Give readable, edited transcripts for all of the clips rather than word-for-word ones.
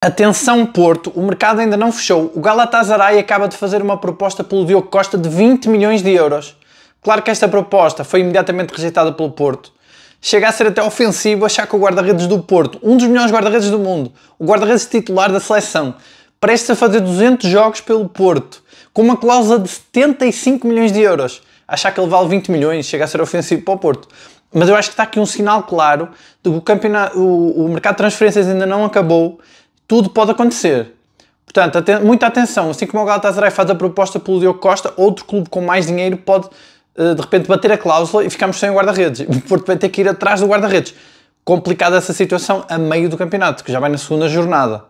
Atenção Porto, o mercado ainda não fechou. O Galatasaray acaba de fazer uma proposta pelo Diogo Costa de 20 milhões de euros. Claro que esta proposta foi imediatamente rejeitada pelo Porto. Chega a ser até ofensivo achar que o guarda-redes do Porto, um dos melhores guarda-redes do mundo, o guarda-redes titular da seleção, prestes a fazer 200 jogos pelo Porto, com uma cláusula de 75 milhões de euros. Achar que ele vale 20 milhões chega a ser ofensivo para o Porto. Mas eu acho que está aqui um sinal claro de que o mercado de transferências ainda não acabou. Tudo pode acontecer. Portanto, muita atenção. Assim como o Galatasaray faz a proposta pelo Diogo Costa, outro clube com mais dinheiro pode, de repente, bater a cláusula e ficarmos sem o guarda-redes. O Porto vai ter que ir atrás do guarda-redes. Complicada essa situação a meio do campeonato, que já vai na segunda jornada.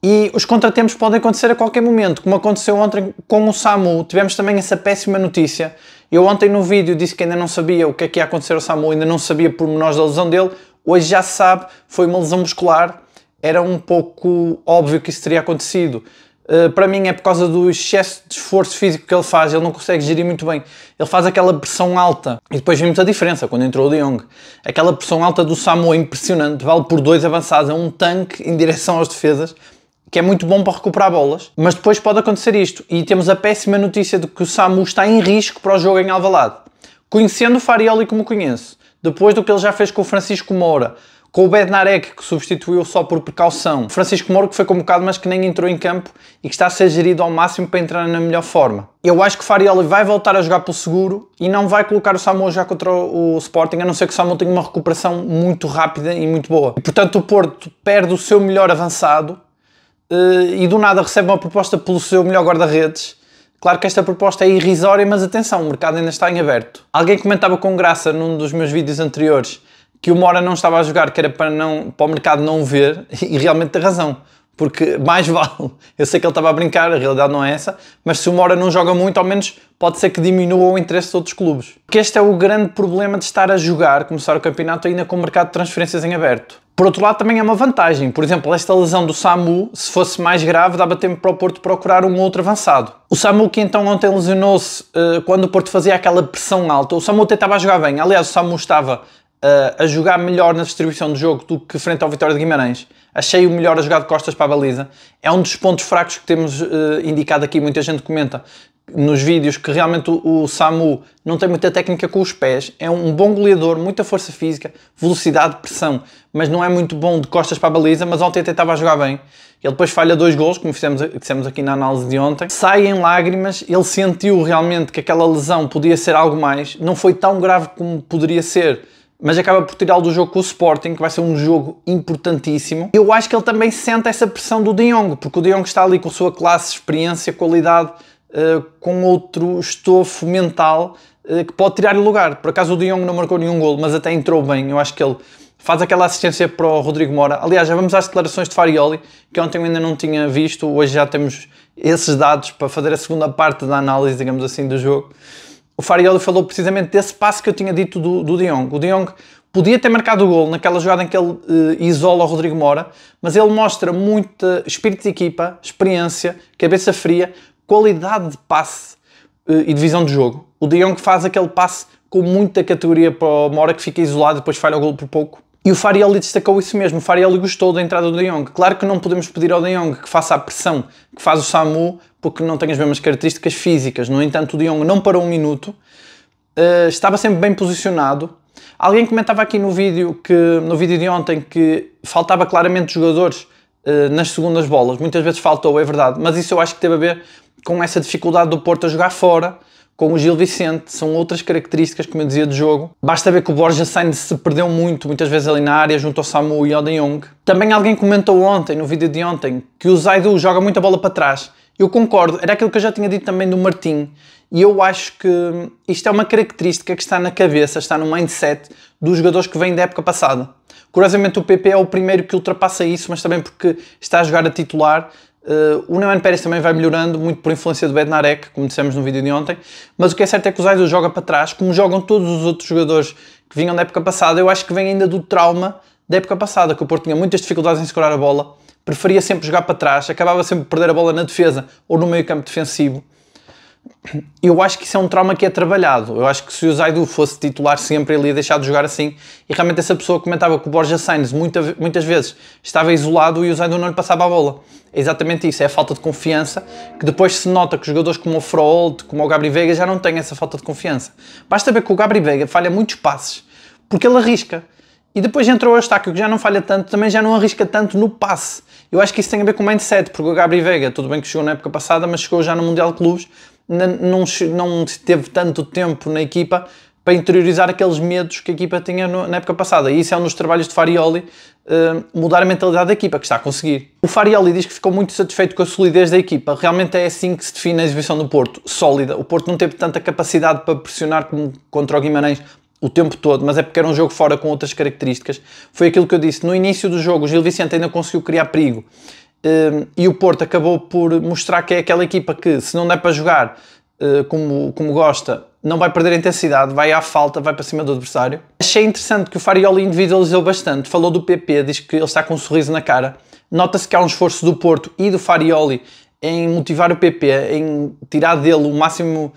E os contratempos podem acontecer a qualquer momento, como aconteceu ontem com o Samu. Tivemos também essa péssima notícia. Eu ontem no vídeo disse que ainda não sabia o que é que ia acontecer ao Samu, ainda não sabia pormenores da lesão dele. Hoje já se sabe, foi uma lesão muscular. Era um pouco óbvio que isso teria acontecido. Para mim é por causa do excesso de esforço físico que ele faz, ele não consegue gerir muito bem. Ele faz aquela pressão alta, e depois vimos a diferença quando entrou o De Jong. Aquela pressão alta do Samu é impressionante, vale por dois avançados, é um tanque em direção aos defesas, que é muito bom para recuperar bolas. Mas depois pode acontecer isto, e temos a péssima notícia de que o Samu está em risco para o jogo em Alvalade. Conhecendo o Farioli como conheço, depois do que ele já fez com o Francisco Moura, com o Bednarek, que substituiu só por precaução. Francisco Moura, que foi convocado, mas que nem entrou em campo e que está a ser gerido ao máximo para entrar na melhor forma. Eu acho que o Farioli vai voltar a jogar pelo seguro e não vai colocar o Samu já contra o Sporting, a não ser que o Samu tenha uma recuperação muito rápida e muito boa. E, portanto, o Porto perde o seu melhor avançado e do nada recebe uma proposta pelo seu melhor guarda-redes. Claro que esta proposta é irrisória, mas atenção, o mercado ainda está em aberto. Alguém comentava com graça num dos meus vídeos anteriores que o Moura não estava a jogar, que era para o mercado não o ver, e realmente tem razão, porque mais vale. Eu sei que ele estava a brincar, a realidade não é essa, mas se o Moura não joga muito, ao menos pode ser que diminua o interesse de outros clubes. Porque este é o grande problema de estar a jogar, começar o campeonato ainda com o mercado de transferências em aberto. Por outro lado, também é uma vantagem. Por exemplo, esta lesão do Samu, se fosse mais grave, dava tempo para o Porto procurar um outro avançado. O Samu, que então ontem lesionou-se quando o Porto fazia aquela pressão alta, o Samu até estava a jogar bem. Aliás, o Samu estava a jogar melhor na distribuição do jogo do que frente ao Vitória de Guimarães. Achei o melhor a jogar de costas para a baliza. É um dos pontos fracos que temos indicado aqui, muita gente comenta nos vídeos, que realmente o Samu não tem muita técnica com os pés. É um bom goleador, muita força física, velocidade, pressão, mas não é muito bom de costas para a baliza, mas ontem até estava a jogar bem. Ele depois falha 2 golos, como fizemos aqui na análise de ontem. Sai em lágrimas, ele sentiu realmente que aquela lesão podia ser algo mais. Não foi tão grave como poderia ser, mas acaba por tirá-lo do jogo com o Sporting, que vai ser um jogo importantíssimo. Eu acho que ele também sente essa pressão do De Jong, porque o De Jong está ali com a sua classe, experiência, qualidade, com outro estofo mental que pode tirar-lhe lugar. Por acaso o De Jong não marcou nenhum golo, mas até entrou bem. Eu acho que ele faz aquela assistência para o Rodrigo Moura. Aliás, já vamos às declarações de Farioli, que ontem eu ainda não tinha visto. Hoje já temos esses dados para fazer a segunda parte da análise, digamos assim, do jogo. O Farioli falou precisamente desse passo que eu tinha dito do De Jong. O De Jong podia ter marcado o golo naquela jogada em que ele isola o Rodrigo Moura, mas ele mostra muito espírito de equipa, experiência, cabeça fria, qualidade de passe e de visão de jogo. O De Jong faz aquele passe com muita categoria para o Moura, que fica isolado e depois falha o golo por pouco. E o Farioli destacou isso mesmo. O Farioli gostou da entrada do De Jong. Claro que não podemos pedir ao De Jong que faça a pressão que faz o Samu, porque não tem as mesmas características físicas. No entanto, o De Jong não parou um minuto, estava sempre bem posicionado. Alguém comentava aqui no vídeo de ontem que faltava claramente jogadores nas segundas bolas. Muitas vezes faltou, é verdade, mas isso eu acho que teve a ver com essa dificuldade do Porto a jogar fora, com o Gil Vicente. São outras características, como eu dizia, de jogo. Basta ver que o Borja Sainz se perdeu muitas vezes ali na área, junto ao Samu e ao De Jong. Também alguém comentou ontem, no vídeo de ontem, que o Zaidu joga muita bola para trás. Eu concordo, era aquilo que eu já tinha dito também do Martim, e eu acho que isto é uma característica que está na cabeça, está no mindset dos jogadores que vêm da época passada. Curiosamente o PP é o primeiro que ultrapassa isso, mas também porque está a jogar a titular. O Neymar Pérez também vai melhorando, muito por influência do Bednarek, como dissemos no vídeo de ontem, mas o que é certo é que o Zaidu joga para trás, como jogam todos os outros jogadores que vinham da época passada. Eu acho que vem ainda do trauma da época passada, que o Porto tinha muitas dificuldades em segurar a bola, preferia sempre jogar para trás, acabava sempre por perder a bola na defesa ou no meio campo defensivo. Eu acho que isso é um trauma que é trabalhado. Eu acho que se o Zaidu fosse titular sempre, ele ia deixar de jogar assim. E realmente essa pessoa comentava que o Borja Sainz muitas vezes estava isolado e o Zaidu não lhe passava a bola. É exatamente isso, é a falta de confiança, que depois se nota que os jogadores como o Froholt, como o Gabri Veiga já não têm essa falta de confiança. Basta ver que o Gabri Veiga falha muitos passes, porque ele arrisca. E depois entrou o Eustáquio, que já não falha tanto, também já não arrisca tanto no passe. Eu acho que isso tem a ver com o mindset, porque o Gabri Veiga, tudo bem que chegou na época passada, mas chegou já no Mundial de Clubes, não teve tanto tempo na equipa para interiorizar aqueles medos que a equipa tinha na época passada. E isso é um dos trabalhos de Farioli, mudar a mentalidade da equipa, que está a conseguir. O Farioli diz que ficou muito satisfeito com a solidez da equipa. Realmente é assim que se define a exibição do Porto, sólida. O Porto não teve tanta capacidade para pressionar como contra o Guimarães o tempo todo, mas é porque era um jogo fora com outras características. Foi aquilo que eu disse. No início do jogo, o Gil Vicente ainda conseguiu criar perigo. E o Porto acabou por mostrar que é aquela equipa que, se não der para jogar como gosta, não vai perder a intensidade, vai à falta, vai para cima do adversário. Achei interessante que o Farioli individualizou bastante, falou do PP, diz que ele está com um sorriso na cara. Nota-se que há um esforço do Porto e do Farioli em motivar o PP, em tirar dele o máximo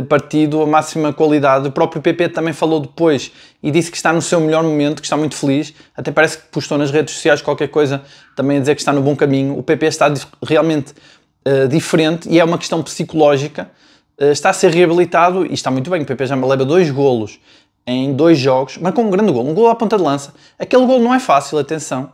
partido, a máxima qualidade. O próprio PP também falou depois e disse que está no seu melhor momento, que está muito feliz, até parece que postou nas redes sociais qualquer coisa também a dizer que está no bom caminho. O PP está realmente diferente e é uma questão psicológica, está a ser reabilitado e está muito bem. O PP já me leva 2 golos em 2 jogos, mas com um grande golo, um golo à ponta de lança. Aquele golo não é fácil, atenção,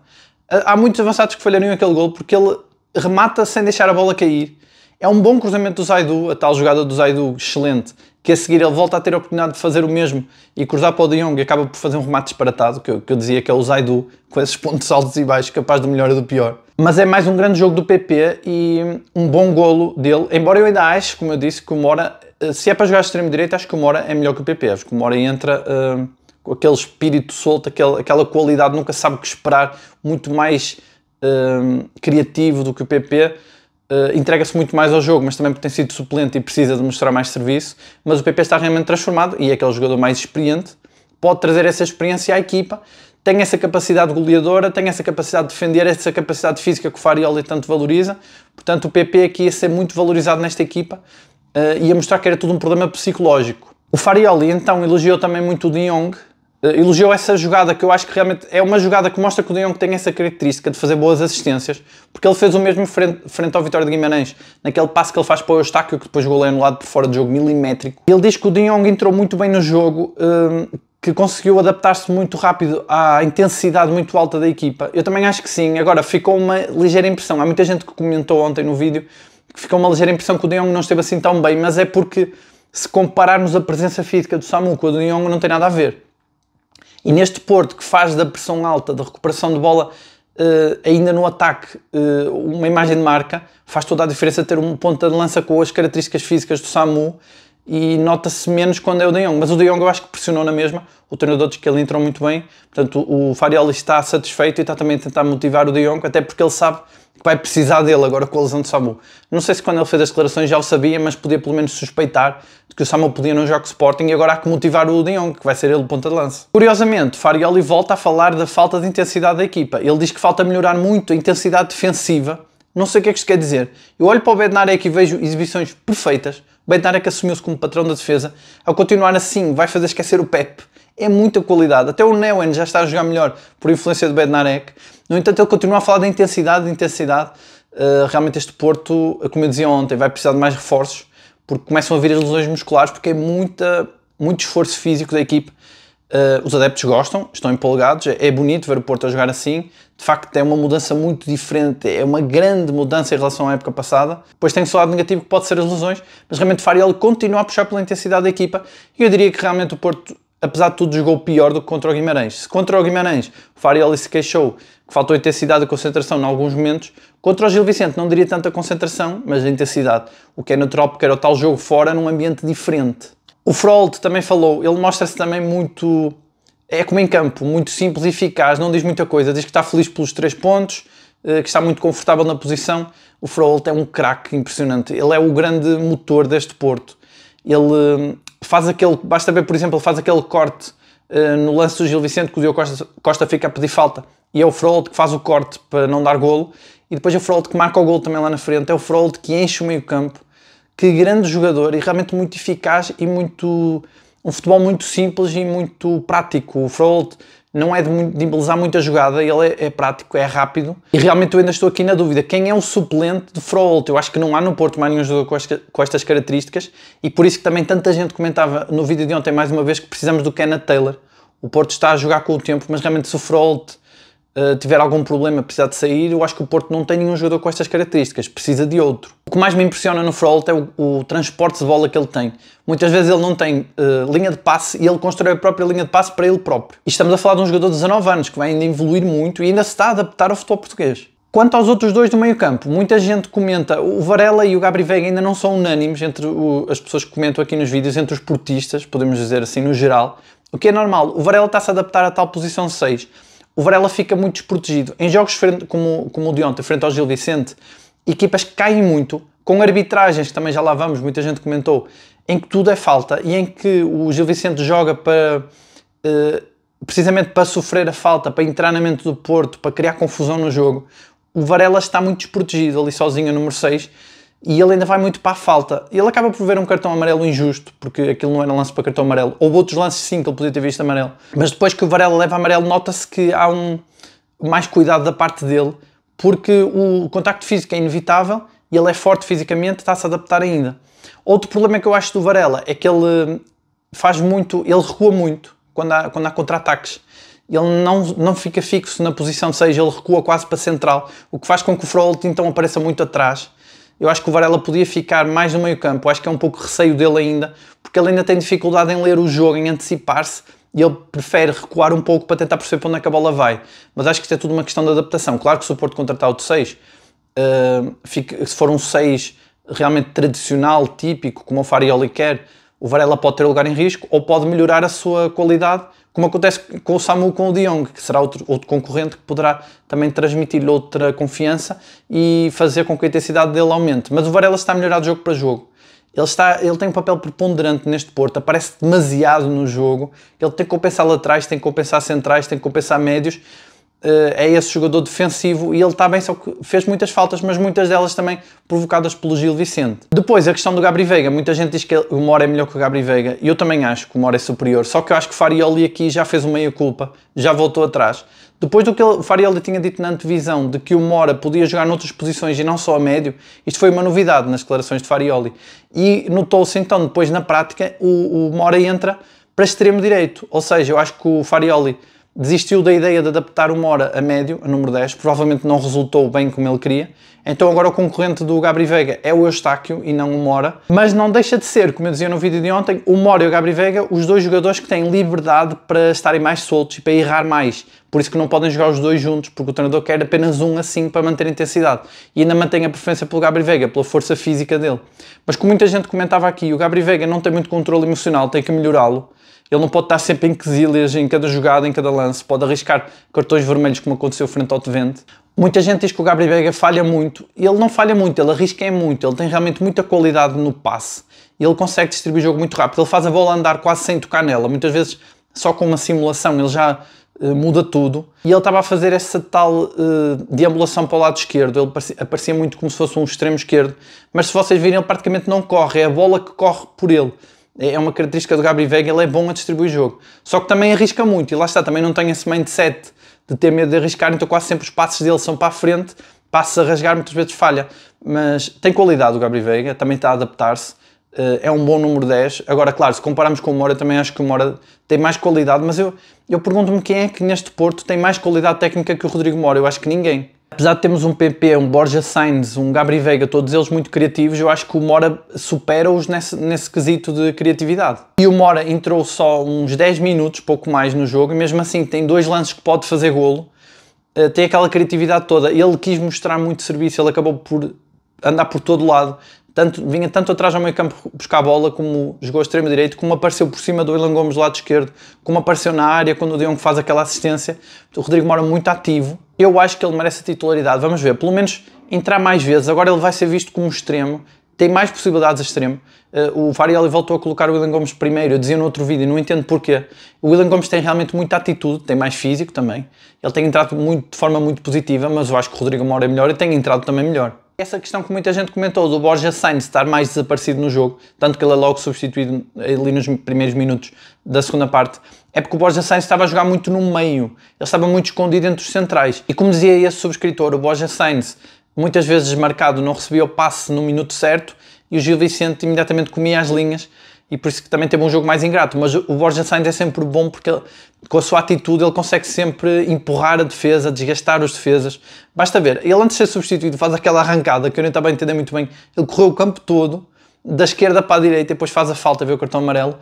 há muitos avançados que falhariam aquele golo porque ele remata sem deixar a bola cair. É um bom cruzamento do Zaidu, a tal jogada do Zaidu excelente, que a seguir ele volta a ter a oportunidade de fazer o mesmo e cruzar para o De Jong e acaba por fazer um remate disparatado, que eu dizia que é o Zaidu, com esses pontos altos e baixos, capaz do melhor e do pior. Mas é mais um grande jogo do PP e um bom golo dele, embora eu ainda ache, como eu disse, que o Mora, se é para jogar extremo-direito, acho que o Mora é melhor que o PP, acho que o Mora entra com aquele espírito solto, aquela qualidade, nunca sabe o que esperar, muito mais criativo do que o PP. Entrega-se muito mais ao jogo, mas também porque tem sido suplente e precisa de mostrar mais serviço, mas o PP está realmente transformado e é aquele jogador mais experiente, pode trazer essa experiência à equipa, tem essa capacidade goleadora, tem essa capacidade de defender, essa capacidade física que o Farioli tanto valoriza. Portanto, o PP aqui ia ser muito valorizado nesta equipa, ia mostrar que era tudo um problema psicológico. O Farioli então elogiou também muito o De Jong, elogiou essa jogada, que eu acho que realmente é uma jogada que mostra que o De Jong tem essa característica de fazer boas assistências, porque ele fez o mesmo frente ao Vitória de Guimarães, naquele passe que ele faz para o Eustáquio, que depois o golo é anulado por fora do jogo, milimétrico. Ele diz que o De Jong entrou muito bem no jogo, que conseguiu adaptar-se muito rápido à intensidade muito alta da equipa. Eu também acho que sim. Agora, ficou uma ligeira impressão, há muita gente que comentou ontem no vídeo, que ficou uma ligeira impressão que o De Jong não esteve assim tão bem, mas é porque, se compararmos a presença física do Samu com a do De Jong, não tem nada a ver. E neste Porto, que faz da pressão alta, da recuperação de bola, ainda no ataque, uma imagem de marca, faz toda a diferença ter um ponta de lança com as características físicas do Samu, e nota-se menos quando é o De Jong. Mas o De Jong eu acho que pressionou na mesma, o treinador diz que ele entrou muito bem, portanto o Farioli está satisfeito e está também a tentar motivar o De Jong, até porque ele sabe que vai precisar dele agora com a lesão do Samu. Não sei se quando ele fez as declarações já o sabia, mas podia pelo menos suspeitar de que o Samu podia no jogo Sporting e agora há que motivar o De Jong, que vai ser ele o ponta de lança. Curiosamente, Farioli volta a falar da falta de intensidade da equipa. Ele diz que falta melhorar muito a intensidade defensiva. Não sei o que é que isto quer dizer. Eu olho para o Bednarek e vejo exibições perfeitas. O Bednarek assumiu-se como patrão da defesa. Ao continuar assim, vai fazer esquecer o Pep. É muita qualidade. Até o Neuen já está a jogar melhor por influência do Bednarek. No entanto, ele continua a falar da intensidade, realmente este Porto, como eu dizia ontem, vai precisar de mais reforços, porque começam a vir as lesões musculares, porque é muito esforço físico da equipe. Os adeptos gostam, estão empolgados, é bonito ver o Porto a jogar assim. De facto, é uma mudança muito diferente, é uma grande mudança em relação à época passada. Depois tem o seu lado negativo, que pode ser as lesões, mas realmente Farioli continua a puxar pela intensidade da equipa, e eu diria que realmente o Porto, apesar de tudo, jogou pior do que contra o Guimarães. Se contra o Guimarães o Farioli se queixou que faltou intensidade e concentração em alguns momentos, contra o Gil Vicente não diria tanta concentração, mas a intensidade, o que é natural porque era o tal jogo fora num ambiente diferente. O Froholt também falou, ele mostra-se também muito, é como em campo, muito simples e eficaz, não diz muita coisa, diz que está feliz pelos 3 pontos, que está muito confortável na posição. O Froholt é um craque impressionante, ele é o grande motor deste Porto. Ele faz aquele, basta ver, por exemplo, ele faz aquele corte no lance do Gil Vicente, que o Diogo Costa fica a pedir falta, e é o Froholt que faz o corte para não dar golo, e depois é o Froholt que marca o golo também lá na frente, é o Froholt que enche o meio campo, que grande jogador e realmente muito eficaz e um futebol muito simples e muito prático. O Froholt não é de embelezar muita jogada, ele é prático, é rápido. E realmente eu ainda estou aqui na dúvida, quem é o suplente de Froholt? Eu acho que não há no Porto mais nenhum jogador com estas características, e por isso que também tanta gente comentava no vídeo de ontem, mais uma vez, que precisamos do Kenneth Taylor. O Porto está a jogar com o tempo, mas realmente se o Froholt tiver algum problema, precisar de sair, eu acho que o Porto não tem nenhum jogador com estas características, precisa de outro. O que mais me impressiona no Froholt é o transporte de bola que ele tem. Muitas vezes ele não tem linha de passe e ele constrói a própria linha de passe para ele próprio. E estamos a falar de um jogador de 19 anos, que vai ainda evoluir muito e ainda se está a adaptar ao futebol português. Quanto aos outros dois do meio campo, muita gente comenta, o Varela e o Gabri Veiga ainda não são unânimes entre as pessoas que comentam aqui nos vídeos, entre os portistas, podemos dizer assim, no geral. O que é normal, o Varela está-se a adaptar a tal posição 6. O Varela fica muito desprotegido. Em jogos como o de ontem, frente ao Gil Vicente, equipas que caem muito, com arbitragens, que também já lá vamos, muita gente comentou, em que tudo é falta e em que o Gil Vicente joga precisamente para sofrer a falta, para entrar na mente do Porto, para criar confusão no jogo. O Varela está muito desprotegido ali sozinho, número 6, e ele ainda vai muito para a falta. Ele acaba por ver um cartão amarelo injusto, porque aquilo não era lance para cartão amarelo. Houve outros lances sim que ele podia ter visto amarelo. Mas depois que o Varela leva amarelo, nota-se que há mais cuidado da parte dele, porque o contacto físico é inevitável e ele é forte fisicamente, está-se a adaptar ainda. Outro problema que eu acho do Varela é que ele ele recua muito quando há contra-ataques. Ele não fica fixo na posição 6, ele recua quase para central, o que faz com que o Froholt então apareça muito atrás. Eu acho que o Varela podia ficar mais no meio campo, acho que é um pouco receio dele ainda, porque ele ainda tem dificuldade em ler o jogo, em antecipar-se, e ele prefere recuar um pouco para tentar perceber para onde é que a bola vai. Mas acho que isto é tudo uma questão de adaptação. Claro que se o Porto contratar outro 6, se for um 6 realmente tradicional, típico, como o Farioli quer, o Varela pode ter lugar em risco, ou pode melhorar a sua qualidade, como acontece com o Samu, com o De Jong, que será outro concorrente que poderá também transmitir-lhe outra confiança e fazer com que a intensidade dele aumente. Mas o Varela está a melhorar de jogo para jogo. Ele tem um papel preponderante neste Porto, aparece demasiado no jogo, ele tem que compensar laterais, tem que compensar centrais, tem que compensar médios. É esse jogador defensivo e ele está bem, só que fez muitas faltas, mas muitas delas também provocadas pelo Gil Vicente. Depois, a questão do Gabri Veiga, muita gente diz que o Mora é melhor que o Gabri Veiga, e eu também acho que o Mora é superior, só que eu acho que o Farioli aqui já fez uma meia-culpa, já voltou atrás. Depois do que o Farioli tinha dito na antevisão, de que o Mora podia jogar noutras posições e não só a médio, isto foi uma novidade nas declarações de Farioli, e notou-se então depois na prática o Mora entra para extremo direito, ou seja, eu acho que o Farioli desistiu da ideia de adaptar o Mora a médio, a número 10, provavelmente não resultou bem como ele queria, então agora o concorrente do Gabri Veiga é o Eustáquio e não o Mora, mas não deixa de ser, como eu dizia no vídeo de ontem, o Mora e o Gabri Veiga, os dois jogadores que têm liberdade para estarem mais soltos e para errar mais, por isso que não podem jogar os dois juntos, porque o treinador quer apenas um assim para manter a intensidade, e ainda mantém a preferência pelo Gabri Veiga, pela força física dele. Mas como muita gente comentava aqui, o Gabri Veiga não tem muito controle emocional, tem que melhorá-lo. Ele não pode estar sempre em quesilhas, em cada jogada, em cada lance. Pode arriscar cartões vermelhos, como aconteceu frente ao Twente. Muita gente diz que o Gabri Veiga falha muito. Ele não falha muito, ele arrisca muito. Ele tem realmente muita qualidade no passe. Ele consegue distribuir o jogo muito rápido. Ele faz a bola andar quase sem tocar nela. Muitas vezes, só com uma simulação, ele já muda tudo. E ele estava a fazer essa tal deambulação para o lado esquerdo. Ele aparecia muito como se fosse um extremo esquerdo. Mas se vocês virem, ele praticamente não corre. É a bola que corre por ele. É uma característica do Gabri Veiga, ele é bom a distribuir o jogo. Só que também arrisca muito, e lá está, também não tem esse mindset de ter medo de arriscar, então quase sempre os passos dele são para a frente, passos a rasgar, muitas vezes falha. Mas tem qualidade o Gabri Veiga, também está a adaptar-se, é um bom número 10. Agora, claro, se compararmos com o Mora, também acho que o Mora tem mais qualidade, mas eu pergunto-me quem é que neste Porto tem mais qualidade técnica que o Rodrigo Mora. Eu acho que ninguém. Apesar de termos um PP, um Borja Sainz, um Gabri Veiga, todos eles muito criativos, eu acho que o Mora supera-os nesse quesito de criatividade. E o Mora entrou só uns 10 minutos, pouco mais no jogo, e mesmo assim tem dois lances que pode fazer golo, tem aquela criatividade toda. Ele quis mostrar muito serviço, ele acabou por andar por todo lado, vinha tanto atrás ao meio campo buscar a bola, como jogou extremo direito, como apareceu por cima do Willian Gomes do lado esquerdo, como apareceu na área quando o De Jong faz aquela assistência. O Rodrigo Mora muito ativo. Eu acho que ele merece a titularidade, vamos ver, pelo menos entrar mais vezes. Agora ele vai ser visto como extremo, tem mais possibilidades a extremo. O Farioli voltou a colocar o Willian Gomes primeiro, eu dizia no outro vídeo, não entendo porquê. O Willian Gomes tem realmente muita atitude, tem mais físico também, ele tem entrado de forma muito positiva, mas eu acho que o Rodrigo Mora é melhor e tem entrado também melhor. Essa questão que muita gente comentou do Borja Sainz estar mais desaparecido no jogo, tanto que ele é logo substituído ali nos primeiros minutos da segunda parte, é porque o Borja Sainz estava a jogar muito no meio, ele estava muito escondido entre os centrais. E como dizia esse subscritor, o Borja Sainz, muitas vezes marcado, não recebia o passe no minuto certo e o Gil Vicente imediatamente comia as linhas, e por isso que também teve um jogo mais ingrato. Mas o Borja Sainz é sempre bom porque ele, com a sua atitude ele consegue sempre empurrar a defesa, desgastar os defesas. Basta ver, ele antes de ser substituído faz aquela arrancada que eu nem estava a entender muito bem, ele correu o campo todo, da esquerda para a direita, e depois faz a falta, vê o cartão amarelo,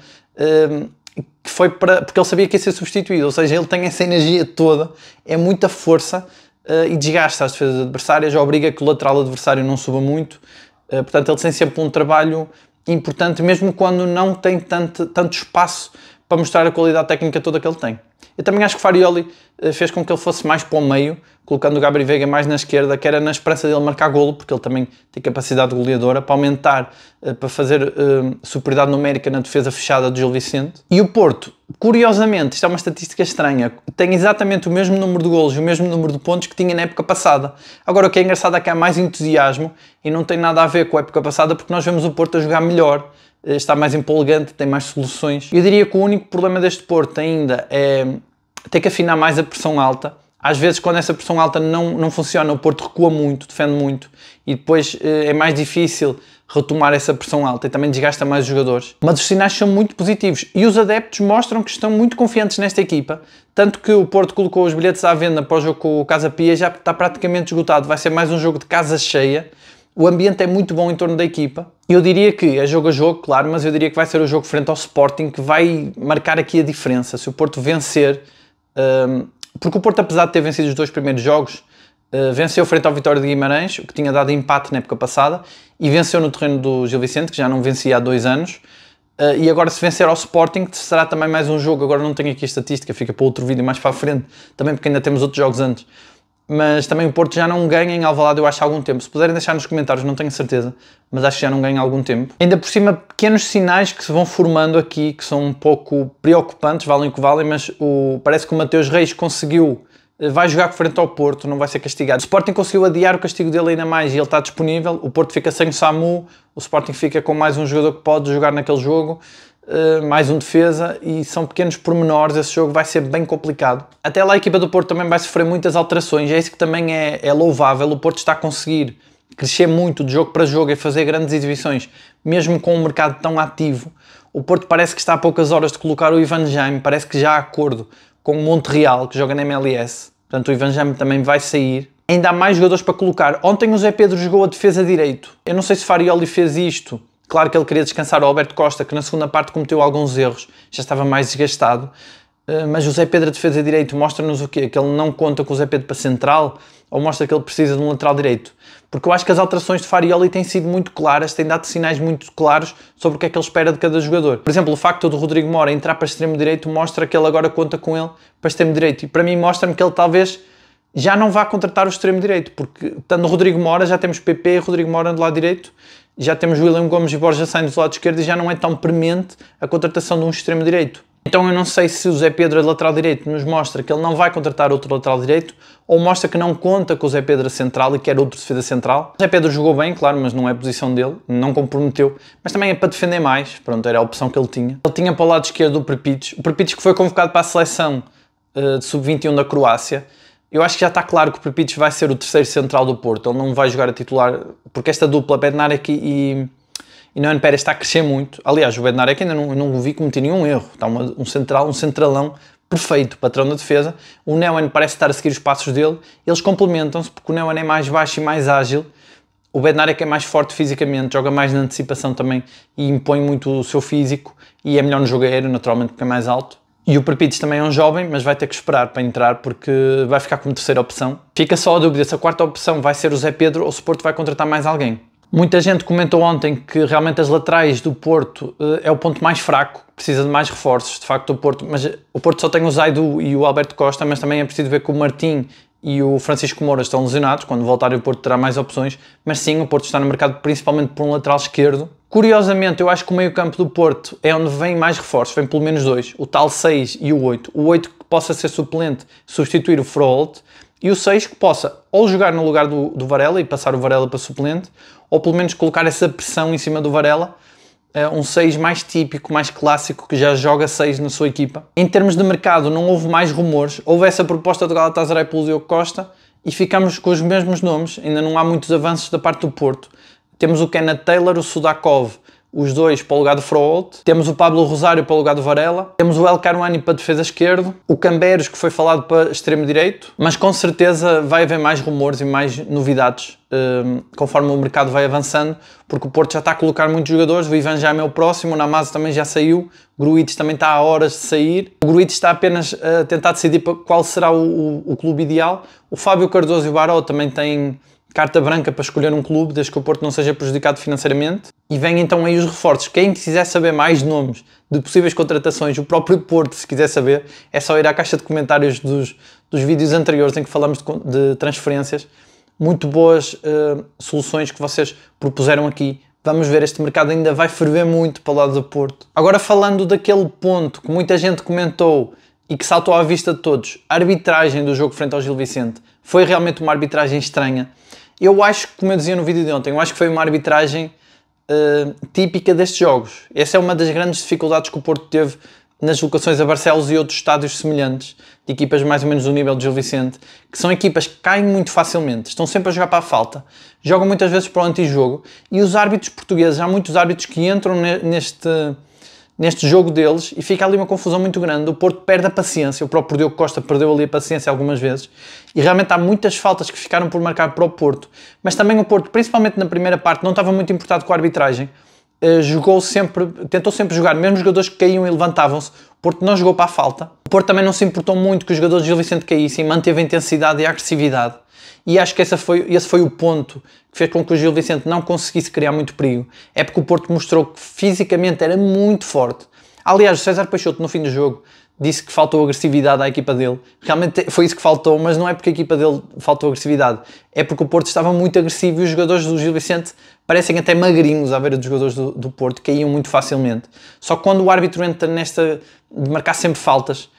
que foi porque ele sabia que ia ser substituído, ou seja, ele tem essa energia toda, é muita força, e desgasta as defesas adversárias, obriga que o lateral adversário não suba muito, portanto ele tem sempre um trabalho importante, mesmo quando não tem tanto espaço para mostrar a qualidade técnica toda que ele tem. Eu também acho que Farioli fez com que ele fosse mais para o meio, colocando o Gabri Veiga mais na esquerda, que era na esperança dele marcar golo, porque ele também tem capacidade goleadora, para aumentar, para fazer superioridade numérica na defesa fechada do Gil Vicente. E o Porto, curiosamente, isto é uma estatística estranha, tem exatamente o mesmo número de golos e o mesmo número de pontos que tinha na época passada. Agora, o que é engraçado é que há mais entusiasmo e não tem nada a ver com a época passada, porque nós vemos o Porto a jogar melhor, está mais empolgante, tem mais soluções. Eu diria que o único problema deste Porto ainda é ter que afinar mais a pressão alta. Às vezes, quando essa pressão alta não funciona, o Porto recua muito, defende muito, e depois é mais difícil retomar essa pressão alta e também desgasta mais os jogadores. Mas os sinais são muito positivos e os adeptos mostram que estão muito confiantes nesta equipa, tanto que o Porto colocou os bilhetes à venda para o jogo com o Casa Pia, já está praticamente esgotado, vai ser mais um jogo de casa cheia. O ambiente é muito bom em torno da equipa. Eu diria que é jogo a jogo, claro, mas eu diria que vai ser o jogo frente ao Sporting que vai marcar aqui a diferença. Se o Porto vencer, porque o Porto, apesar de ter vencido os 2 primeiros jogos, venceu frente ao Vitória de Guimarães, o que tinha dado empate na época passada, e venceu no terreno do Gil Vicente, que já não vencia há 2 anos, e agora se vencer ao Sporting será também mais um jogo. Agora não tenho aqui a estatística, fica para outro vídeo mais para a frente, também porque ainda temos outros jogos antes. Mas também o Porto já não ganha em Alvalade, eu acho, há algum tempo. Se puderem deixar nos comentários, não tenho certeza, mas acho que já não ganha há algum tempo. Ainda por cima, pequenos sinais que se vão formando aqui, que são um pouco preocupantes, valem o que valem, mas parece que o Mateus Reis conseguiu, vai jogar frente ao Porto, não vai ser castigado. O Sporting conseguiu adiar o castigo dele ainda mais e ele está disponível. O Porto fica sem o Samu, o Sporting fica com mais um jogador que pode jogar naquele jogo, mais um defesa, e são pequenos pormenores. Esse jogo vai ser bem complicado. Até lá a equipa do Porto também vai sofrer muitas alterações, é isso que também é louvável. O Porto está a conseguir crescer muito de jogo para jogo e fazer grandes exibições, mesmo com um mercado tão ativo. O Porto parece que está a poucas horas de colocar o Ivan Jaime, parece que já há acordo com o Monterreal, que joga na MLS, portanto o Ivan Jaime também vai sair. Ainda há mais jogadores para colocar. Ontem o Zé Pedro jogou a defesa direito. Eu não sei se Farioli fez isto. Claro que ele queria descansar o Alberto Costa, que na segunda parte cometeu alguns erros, já estava mais desgastado, mas o Zé Pedro a defesa direito mostra-nos o quê? Que ele não conta com o Zé Pedro para central, ou mostra que ele precisa de um lateral direito? Porque eu acho que as alterações de Farioli têm sido muito claras, têm dado sinais muito claros sobre o que é que ele espera de cada jogador. Por exemplo, o facto do Rodrigo Mora entrar para extremo direito mostra que ele agora conta com ele para extremo direito, e para mim mostra-me que ele talvez já não vá contratar o extremo direito, porque estando o Rodrigo Mora, já temos PP e Rodrigo Mora do lado direito, já temos William Gomes e Borja Sainz do lado esquerdo, e já não é tão premente a contratação de um extremo direito. Então eu não sei se o Zé Pedro, a lateral direito, nos mostra que ele não vai contratar outro lateral direito, ou mostra que não conta com o Zé Pedro a central e quer outro defesa central. O Zé Pedro jogou bem, claro, mas não é a posição dele, não comprometeu, mas também é para defender mais, pronto, era a opção que ele tinha. Ele tinha para o lado esquerdo o Prpic que foi convocado para a seleção de sub-21 da Croácia. Eu acho que já está claro que o Prpic vai ser o terceiro central do Porto, ele não vai jogar a titular, porque esta dupla Bednarek e Nohan Pérez está a crescer muito. Aliás, o Bednarek ainda não o vi cometer nenhum erro, está um centralão perfeito, patrão da defesa. O Nohan parece estar a seguir os passos dele, eles complementam-se, porque o Nohan é mais baixo e mais ágil, o Bednarek é mais forte fisicamente, joga mais na antecipação também e impõe muito o seu físico, e é melhor no jogo aéreo, naturalmente, porque é mais alto. E o Prpic também é um jovem, mas vai ter que esperar para entrar, porque vai ficar como terceira opção. Fica só a dúvida se a quarta opção vai ser o Zé Pedro ou se o Porto vai contratar mais alguém. Muita gente comentou ontem que realmente as laterais do Porto é o ponto mais fraco, precisa de mais reforços, de facto, o Porto só tem o Zaidu e o Alberto Costa, mas também é preciso ver que o Martim e o Francisco Moura estão lesionados. Quando voltarem, o Porto terá mais opções, mas sim, o Porto está no mercado principalmente por um lateral esquerdo. Curiosamente, eu acho que o meio campo do Porto é onde vem mais reforços, vem pelo menos dois, o tal 6 e o 8. O 8 que possa ser suplente, substituir o Froholt, E o 6 que possa ou jogar no lugar do Varela e passar o Varela para suplente, ou pelo menos colocar essa pressão em cima do Varela. Um 6 mais típico, mais clássico, que já joga 6 na sua equipa. Em termos de mercado, não houve mais rumores. Houve essa proposta do Galatasaray pelo Diogo Costa e ficamos com os mesmos nomes. Ainda não há muitos avanços da parte do Porto. Temos o Kenneth Taylor, o Sudakov, os dois para o lugar do Froholt. Temos o Pablo Rosário para o lugar do Varela. Temos o El Karouani para defesa esquerdo. O Camberos, que foi falado para extremo direito. Mas com certeza vai haver mais rumores e mais novidades conforme o mercado vai avançando, porque o Porto já está a colocar muitos jogadores. O Ivan já é o próximo, o Namazo também já saiu, o Gruitch também está a horas de sair. O Gruitch está apenas a tentar decidir qual será o clube ideal. O Fábio Cardoso e o Baró também têm carta branca para escolher um clube, desde que o Porto não seja prejudicado financeiramente. E vêm então aí os reforços. Quem quiser saber mais nomes de possíveis contratações, o próprio Porto, se quiser saber, é só ir à caixa de comentários dos vídeos anteriores em que falamos de transferências. Muito boas soluções que vocês propuseram aqui. Vamos ver, este mercado ainda vai ferver muito para o lado do Porto. Agora, falando daquele ponto que muita gente comentou e que saltou à vista de todos, a arbitragem do jogo frente ao Gil Vicente foi realmente uma arbitragem estranha. Eu acho que, como eu dizia no vídeo de ontem, eu acho que foi uma arbitragem típica destes jogos. Essa é uma das grandes dificuldades que o Porto teve nas locações a Barcelos e outros estádios semelhantes, de equipas mais ou menos do nível de Gil Vicente, que são equipas que caem muito facilmente, estão sempre a jogar para a falta, jogam muitas vezes para o antijogo, e os árbitros portugueses, há muitos árbitros que entram neste jogo deles e fica ali uma confusão muito grande. O Porto perde a paciência, o próprio Diogo Costa perdeu ali a paciência algumas vezes, e realmente há muitas faltas que ficaram por marcar para o Porto, mas também o Porto, principalmente na primeira parte, não estava muito importado com a arbitragem. Tentou sempre jogar, mesmo os jogadores que caíam e levantavam-se. O Porto não jogou para a falta. O Porto também não se importou muito que os jogadores de Gil Vicente caíssem, manteve a intensidade e a agressividade. E acho que esse foi o ponto que fez com que o Gil Vicente não conseguisse criar muito perigo. É porque o Porto mostrou que fisicamente era muito forte. Aliás, o César Peixoto, no fim do jogo, disse que faltou agressividade à equipa dele. Realmente foi isso que faltou, mas não é porque a equipa dele faltou agressividade. É porque o Porto estava muito agressivo e os jogadores do Gil Vicente parecem até magrinhos à beira dos jogadores do Porto, caíam muito facilmente. Só que quando o árbitro entra nesta de marcar sempre faltas,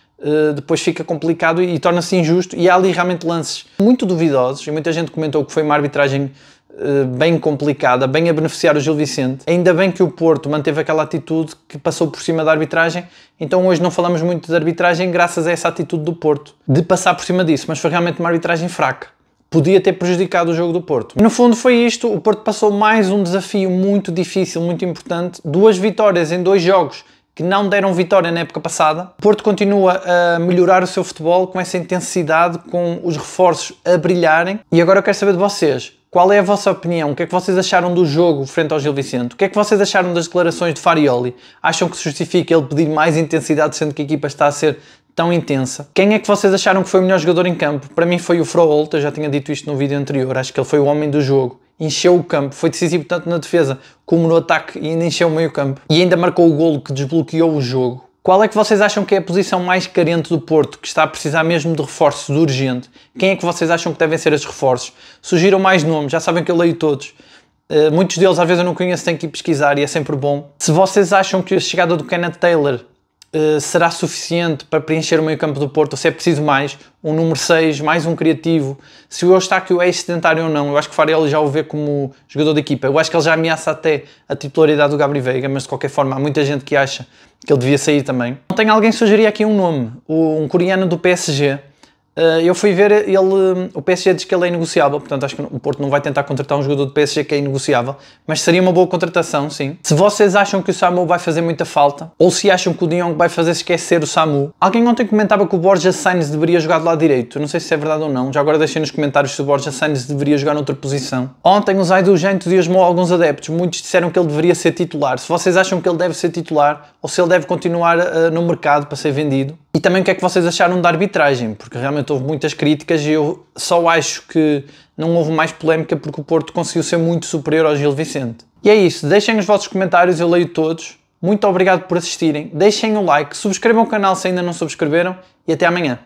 depois fica complicado e torna-se injusto, e há ali realmente lances muito duvidosos, e muita gente comentou que foi uma arbitragem bem complicada, bem a beneficiar o Gil Vicente. Ainda bem que o Porto manteve aquela atitude que passou por cima da arbitragem, então hoje não falamos muito de arbitragem graças a essa atitude do Porto, de passar por cima disso, mas foi realmente uma arbitragem fraca. Podia ter prejudicado o jogo do Porto. No fundo foi isto, o Porto passou mais um desafio muito difícil, muito importante, 2 vitórias em 2 jogos que não deram vitória na época passada. O Porto continua a melhorar o seu futebol com essa intensidade, com os reforços a brilharem. E agora eu quero saber de vocês, qual é a vossa opinião? O que é que vocês acharam do jogo frente ao Gil Vicente? O que é que vocês acharam das declarações de Farioli? Acham que se justifica ele pedir mais intensidade sendo que a equipa está a ser tão intensa? Quem é que vocês acharam que foi o melhor jogador em campo? Para mim foi o Froholt, eu já tinha dito isto no vídeo anterior, acho que ele foi o homem do jogo. Encheu o campo, foi decisivo tanto na defesa como no ataque e ainda encheu o meio campo. E ainda marcou o golo que desbloqueou o jogo. Qual é que vocês acham que é a posição mais carente do Porto, que está a precisar mesmo de reforços urgente? Quem é que vocês acham que devem ser esses reforços? Surgiram mais nomes, já sabem que eu leio todos. Muitos deles às vezes eu não conheço, tenho que ir pesquisar e é sempre bom. Se vocês acham que a chegada do Kenneth Taylor será suficiente para preencher o meio campo do Porto, ou se é preciso mais, um número 6, mais um criativo, se o Eustáquio é sedentário ou não, eu acho que o Farioli já o vê como jogador de equipa, eu acho que ele já ameaça até a titularidade do Gabri Veiga, mas de qualquer forma há muita gente que acha que ele devia sair também. Tem alguém que sugeria aqui um nome, um coreano do PSG. Eu fui ver, o PSG diz que ele é inegociável, portanto acho que o Porto não vai tentar contratar um jogador do PSG que é inegociável, mas seria uma boa contratação, sim. Se vocês acham que o Samu vai fazer muita falta, ou se acham que o De Jong vai fazer esquecer o Samu. Alguém ontem comentava que o Borja Sainz deveria jogar do lado direito, eu não sei se é verdade ou não, já agora deixem nos comentários se o Borja Sainz deveria jogar noutra posição. Ontem o Zaidu já entusiasmou alguns adeptos, muitos disseram que ele deveria ser titular. Se vocês acham que ele deve ser titular, ou se ele deve continuar no mercado para ser vendido. E também o que é que vocês acharam da arbitragem, porque realmente houve muitas críticas e eu só acho que não houve mais polémica porque o Porto conseguiu ser muito superior ao Gil Vicente. E é isso, deixem os vossos comentários, eu leio todos. Muito obrigado por assistirem, deixem o like, subscrevam o canal se ainda não subscreveram e até amanhã.